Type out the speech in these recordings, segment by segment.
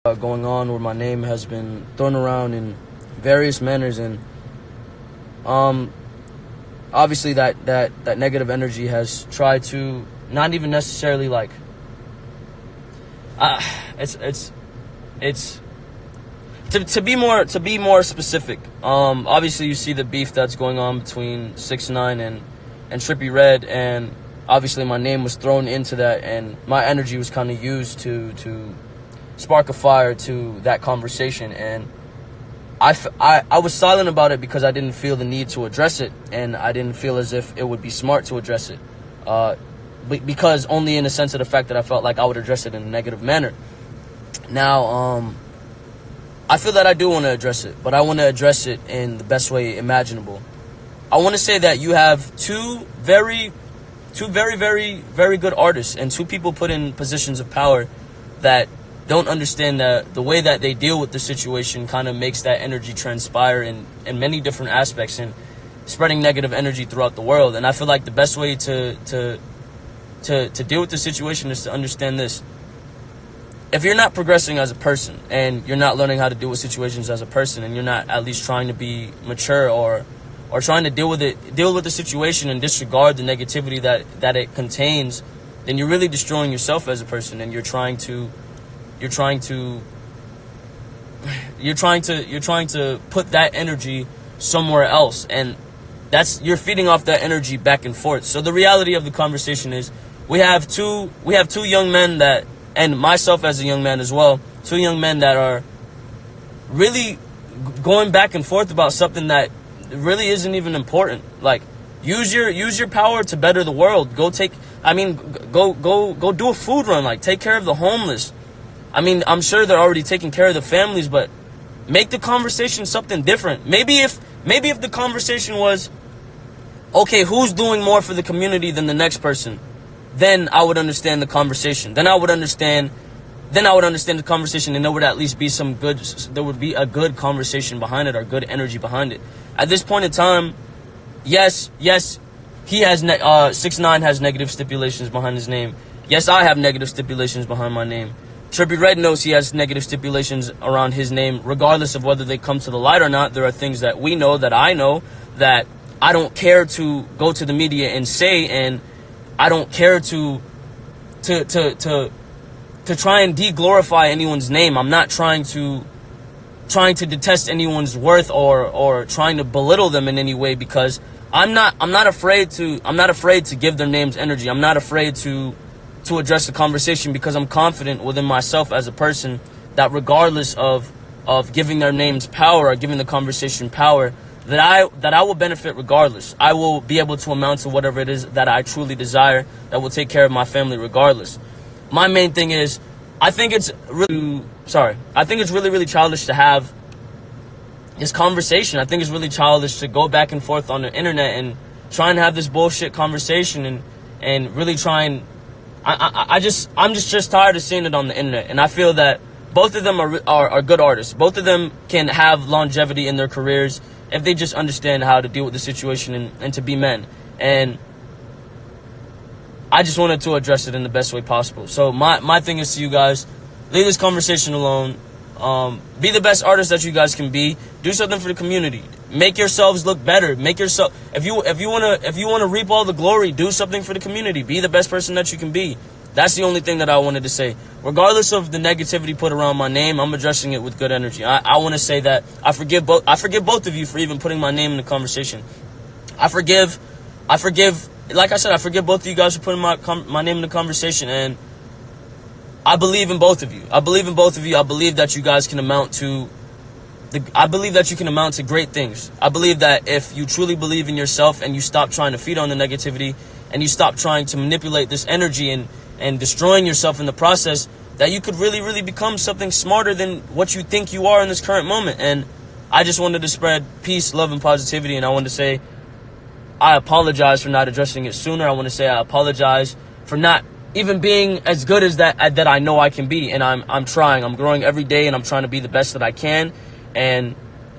going on where my name has been thrown around in various manners, and obviously that negative energy has tried to not even necessarily like it's to be more specific. Obviously you see the beef that's going on between 6ix9ine and Trippie Redd, and obviously my name was thrown into that, and my energy was kind of used to spark a fire to that conversation. And I was silent about it because I didn't feel the need to address it, and I didn't feel as if it would be smart to address it, because only in the sense of the fact that I felt like I would address it in a negative manner. Now, I feel that I do want to address it, but I want to address it in the best way imaginable. I want to say that you have two very good artists and two people put in positions of power that don't understand that the way that they deal with the situation kind of makes that energy transpire in many different aspects and spreading negative energy throughout the world. And I feel like the best way to deal with the situation is to understand this. If you're not progressing as a person and you're not learning how to deal with situations as a person, and you're not at least trying to be mature or trying to deal with the situation and disregard the negativity that it contains, then you're really destroying yourself as a person, and you're trying to put that energy somewhere else, and you're feeding off that energy back and forth. So the reality of the conversation is we have two young men that, and myself as a young man as well, two young men that are really going back and forth about something that really isn't even important. Like, use your power to better the world. Go do a food run. Like, take care of the homeless. I mean, I'm sure they're already taking care of the families, but make the conversation something different. Maybe if the conversation was, okay, who's doing more for the community than the next person, then I would understand the conversation. Then I would understand the conversation, and there would at least be there would be a good conversation behind it, or good energy behind it. At this point in time, yes, he has 6ix9ine has negative stipulations behind his name. Yes, I have negative stipulations behind my name. Trippie Redd knows he has negative stipulations around his name, regardless of whether they come to the light or not. There are things that we know, that I know, that I don't care to go to the media and say, and I don't care to try and de-glorify anyone's name. I'm not trying to detest anyone's worth or trying to belittle them in any way, because I'm not afraid to give their names energy. I'm not afraid to address the conversation, because I'm confident within myself as a person that regardless of giving their names power or giving the conversation power, that I will benefit regardless. I will be able to amount to whatever it is that I truly desire, that will take care of my family regardless. My main thing is, I think it's really childish to have this conversation. I think it's really childish to go back and forth on the internet and try and have this bullshit conversation and really try and I'm just tired of seeing it on the internet. And I feel that both of them are good artists. Both of them can have longevity in their careers if they just understand how to deal with the situation and to be men. And I just wanted to address it in the best way possible. So my thing is to you guys, leave this conversation alone. Be the best artist that you guys can be. Do something for the community. Make yourselves look better. If you wanna reap all the glory, do something for the community. Be the best person that you can be. That's the only thing that I wanted to say. Regardless of the negativity put around my name, I'm addressing it with good energy. I want to say that I forgive both of you for even putting my name in the conversation. I forgive. Like I said, I forgive both of you guys for putting my name in the conversation, and I believe in both of you. I believe that you guys can amount to great things. I believe that if you truly believe in yourself and you stop trying to feed on the negativity and you stop trying to manipulate this energy and destroying yourself in the process, that you could really, really become something smarter than what you think you are in this current moment. And I just wanted to spread peace, love, and positivity, and I wanted to say I apologize for not addressing it sooner. I want to say I apologize for not even being as good as that I know I can be. And I'm trying. I'm growing every day, and I'm trying to be the best that I can. And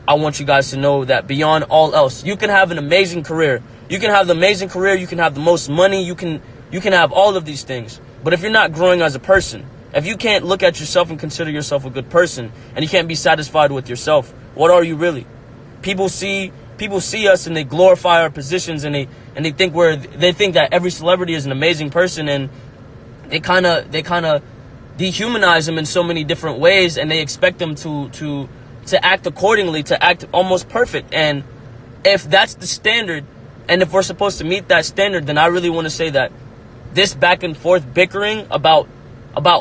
I want you guys to know that beyond all else, you can have an amazing career. You can have the amazing career. You can have the most money. You can have all of these things. But if you're not growing as a person, If you can't look at yourself and consider yourself a good person, and you can't be satisfied with yourself, what are you really? People see us and they glorify our positions, and they think that every celebrity is an amazing person, and they kind of dehumanize them in so many different ways, and they expect them to act accordingly, to act almost perfect. And if that's the standard, and if we're supposed to meet that standard, then I really want to say that this back and forth bickering about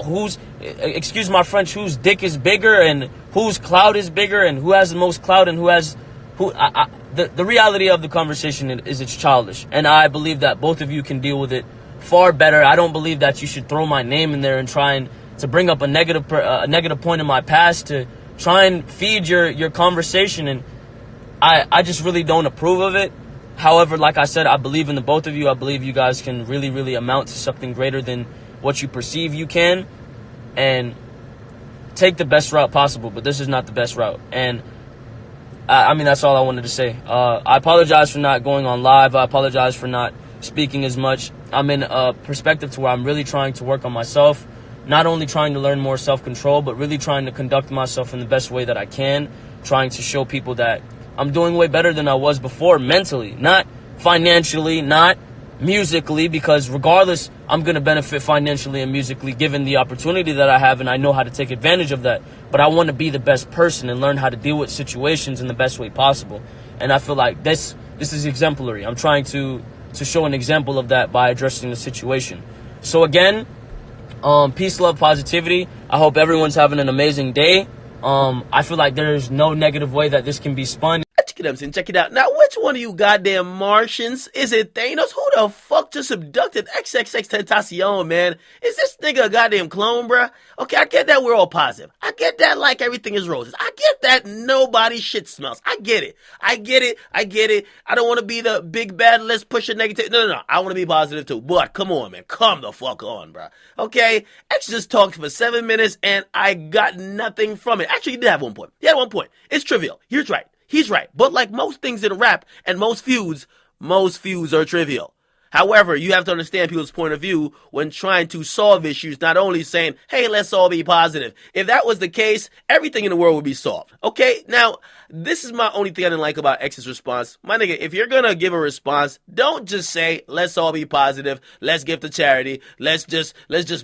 whose, excuse my French, whose dick is bigger and whose clout is bigger and who has the most clout and the reality of the conversation is it's childish. And I believe that both of you can deal with it far better. I don't believe that you should throw my name in there and trying to bring up a negative point in my past to try and feed your conversation. And I just really don't approve of it. However, like I said, I believe in the both of you. I believe you guys can really, really amount to something greater than what you perceive you can, and take the best route possible. But this is not the best route. And I mean, that's all I wanted to say. I apologize for not going on live. I apologize for not speaking as much. I'm in a perspective to where I'm really trying to work on myself, not only trying to learn more self-control, but really trying to conduct myself in the best way that I can, trying to show people that I'm doing way better than I was before mentally, not financially, not musically, because regardless, I'm going to benefit financially and musically given the opportunity that I have, and I know how to take advantage of that. But I want to be the best person and learn how to deal with situations in the best way possible. And I feel like this is exemplary. I'm trying to show an example of that by addressing the situation. So again, peace, love, positivity. I hope everyone's having an amazing day. I feel like there's no negative way that this can be spun. Check it out. Now, which one of you goddamn Martians? Is it Thanos? Who the fuck just abducted xxxtentacion, man? Is this nigga a goddamn clone, bruh? Okay, I get that we're all positive. I get that like everything is roses. I get that nobody's shit smells. I get it. I don't want to be the big bad, let's push a negative. No. I want to be positive too. But come on, man. Come the fuck on, bruh. Okay? X just talked for 7 minutes and I got nothing from it. Actually, he did have one point. He had one point. It's trivial. He's right. But like most things in rap and most feuds are trivial. However, you have to understand people's point of view when trying to solve issues, not only saying, hey, let's all be positive. If that was the case, everything in the world would be solved. Okay? Now, this is my only thing I didn't like about X's response. My nigga, if you're gonna give a response, don't just say, let's all be positive, let's give to charity, let's just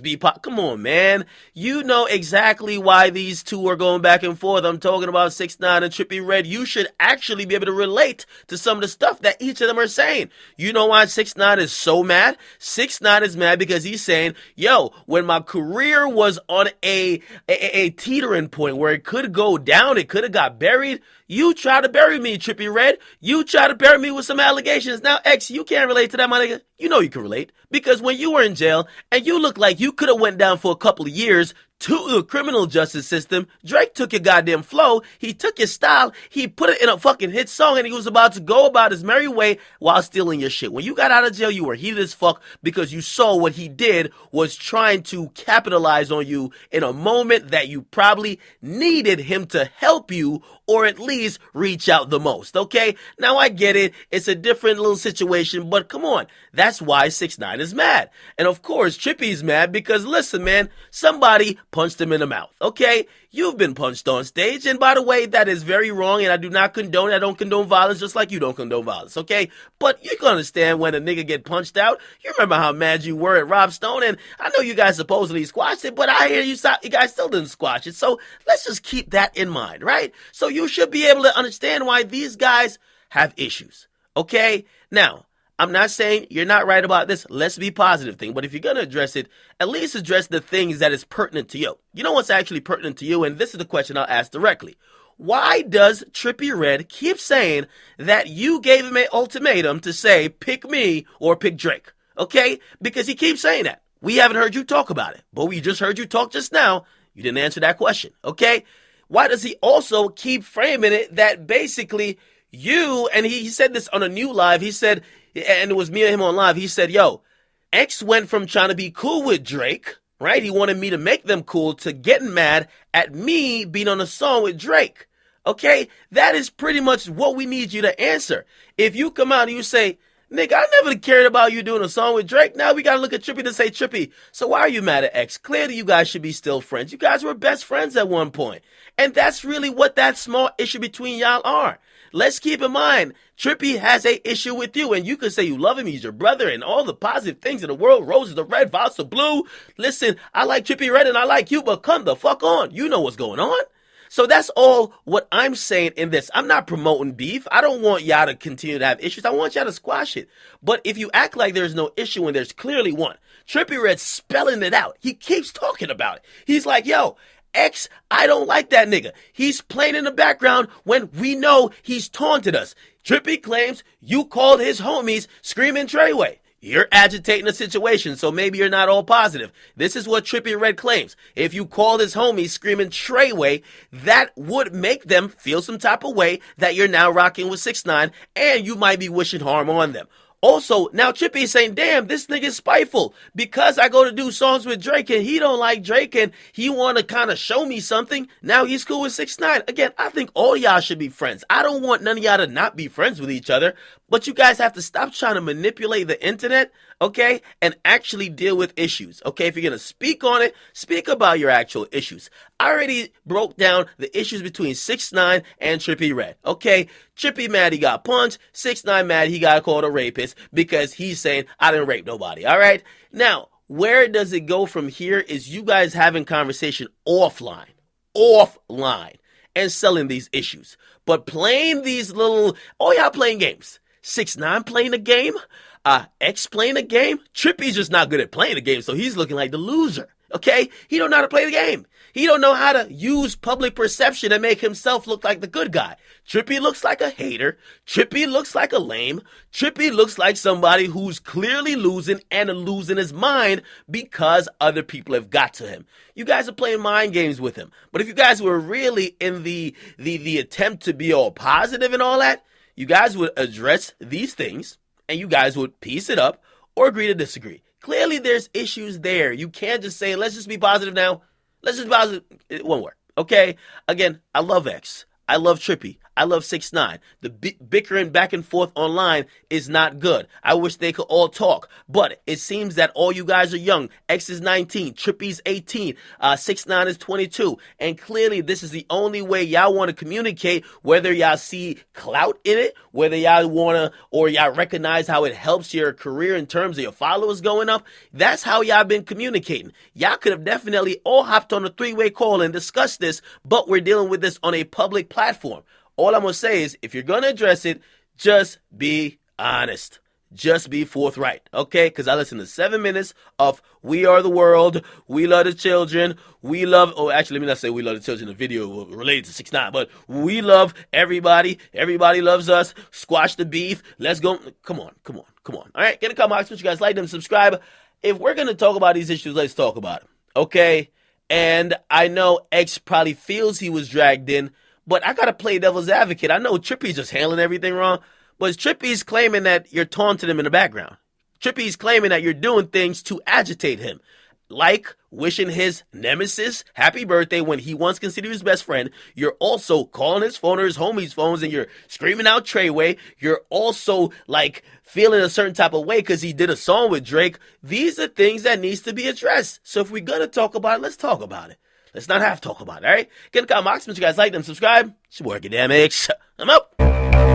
be come on, man. You know exactly why these two are going back and forth. I'm talking about 6ix9ine and Trippie Redd. You should actually be able to relate to some of the stuff that each of them are saying. You know why 6ix9ine is so mad? 6ix9ine is mad because he's saying, yo, when my career was on a teetering point where it could go down, it could have got buried, you try to bury me, Trippie Redd. You try to bury me with some allegations. Now, X, you can't relate to that, my nigga. You know you can relate. Because when you were in jail and you look like you could have went down for a couple of years to the criminal justice system, Drake took your goddamn flow, he took your style, he put it in a fucking hit song, and he was about to go about his merry way while stealing your shit. When you got out of jail, you were heated as fuck because you saw what he did was trying to capitalize on you in a moment that you probably needed him to help you or at least reach out the most, okay? Now, I get it. It's a different little situation, but come on. That's why 6ix9ine is mad. And of course, Trippie's mad because, listen, man, somebody punched him in the mouth, okay? You've been punched on stage, and by the way, that is very wrong, and I do not condone it. I don't condone violence just like you don't condone violence, okay? But you can understand when a nigga get punched out. You remember how mad you were at Rob Stone, and I know you guys supposedly squashed it, but I hear you guys still didn't squash it. So let's just keep that in mind, right? So you should be able to understand why these guys have issues, okay? Now, I'm not saying you're not right about this let's be positive thing, but if you're going to address it, at least address the things that is pertinent to you. You know what's actually pertinent to you? And this is the question I'll ask directly. Why does Trippie Redd keep saying that you gave him an ultimatum to say, pick me or pick Drake? Okay? Because he keeps saying that. We haven't heard you talk about it, but we just heard you talk just now. You didn't answer that question. Okay? Why does he also keep framing it that basically you, and he said this on a new live, he said, and it was me and him on live, he said, yo, X went from trying to be cool with Drake, right? He wanted me to make them cool to getting mad at me being on a song with Drake. Okay? That is pretty much what we need you to answer. If you come out and you say, Nigga, I never cared about you doing a song with Drake. Now we gotta look at Trippie to say Trippie. So why are you mad at X? Clearly you guys should be still friends. You guys were best friends at one point. And that's really what that small issue between y'all are. Let's keep in mind, Trippie has a issue with you, and you can say you love him, he's your brother, and all the positive things in the world. Roses are red, violets are blue. Listen, I like Trippie Redd and I like you, but come the fuck on. You know what's going on. So that's all what I'm saying in this. I'm not promoting beef. I don't want y'all to continue to have issues. I want y'all to squash it. But if you act like there's no issue when there's clearly one, Trippie Redd spelling it out. He keeps talking about it. He's like, yo, X, I don't like that nigga. He's playing in the background when we know he's taunted us. Trippie claims you called his homies screaming Treyway. You're agitating the situation, so maybe you're not all positive. This is what Trippie Redd claims. If you called his homies screaming Treyway, that would make them feel some type of way that you're now rocking with 6ix9ine, and you might be wishing harm on them. Also, now Trippie is saying, damn, this nigga's spiteful because I go to do songs with Drake and he don't like Drake and he want to kind of show me something. Now he's cool with 6ix9ine. Again, I think all y'all should be friends. I don't want none of y'all to not be friends with each other, but you guys have to stop trying to manipulate the internet, okay, and actually deal with issues, okay? If you're going to speak on it, speak about your actual issues. I already broke down the issues between 6ix9ine and Trippie Redd, okay? Trippie mad he got punched, 6ix9ine mad he got called a rapist because he's saying, I didn't rape nobody, all right? Now, where does it go from here is you guys having conversation offline, and selling these issues. But playing these little, oh, y'all playing games. 6ix9ine playing a game, X playing a game. Trippie's just not good at playing the game, so he's looking like the loser, okay? He don't know how to play the game. He don't know how to use public perception and make himself look like the good guy. Trippie looks like a hater. Trippie looks like a lame. Trippie looks like somebody who's clearly losing and losing his mind because other people have got to him. You guys are playing mind games with him. But if you guys were really in the attempt to be all positive and all that, you guys would address these things and you guys would piece it up or agree to disagree. Clearly there's issues there. You can't just say, let's just be positive now. Let's just be positive. It won't work. Okay? Again, I love X. I love Trippie. I love 6ix9ine. The bickering back and forth online is not good. I wish they could all talk. But it seems that all you guys are young. X is 19. Trippie's 18. 6ix9ine is 22. And clearly this is the only way y'all want to communicate, whether y'all see clout in it, whether y'all want to, or y'all recognize how it helps your career in terms of your followers going up. That's how y'all been communicating. Y'all could have definitely all hopped on a three-way call and discussed this, but we're dealing with this on a public platform. All I'm going to say is, if you're going to address it, just be honest. Just be forthright, okay? Because I listened to 7 minutes of We Are the World, We Love the Children, we love, oh, actually, let me not say We Love the Children, the video related to 6ix9ine, but we love everybody, everybody loves us, squash the beef, let's go, come on. All right, get a comment, box, you guys like them, subscribe. If we're going to talk about these issues, let's talk about them, okay? And I know X probably feels he was dragged in, but I got to play devil's advocate. I know Trippie's just handling everything wrong, but Trippie's claiming that you're taunting him in the background. Trippie's claiming that you're doing things to agitate him, like wishing his nemesis happy birthday when he once considered his best friend. You're also calling his phone or his homies' phones and you're screaming out Treyway. You're also like feeling a certain type of way because he did a song with Drake. These are things that needs to be addressed. So if we're going to talk about it, let's talk about it. Let's not have to talk about it, all right? Get in the comment box. Make sure you guys like them, subscribe. It's your boy Akademiks. I'm out.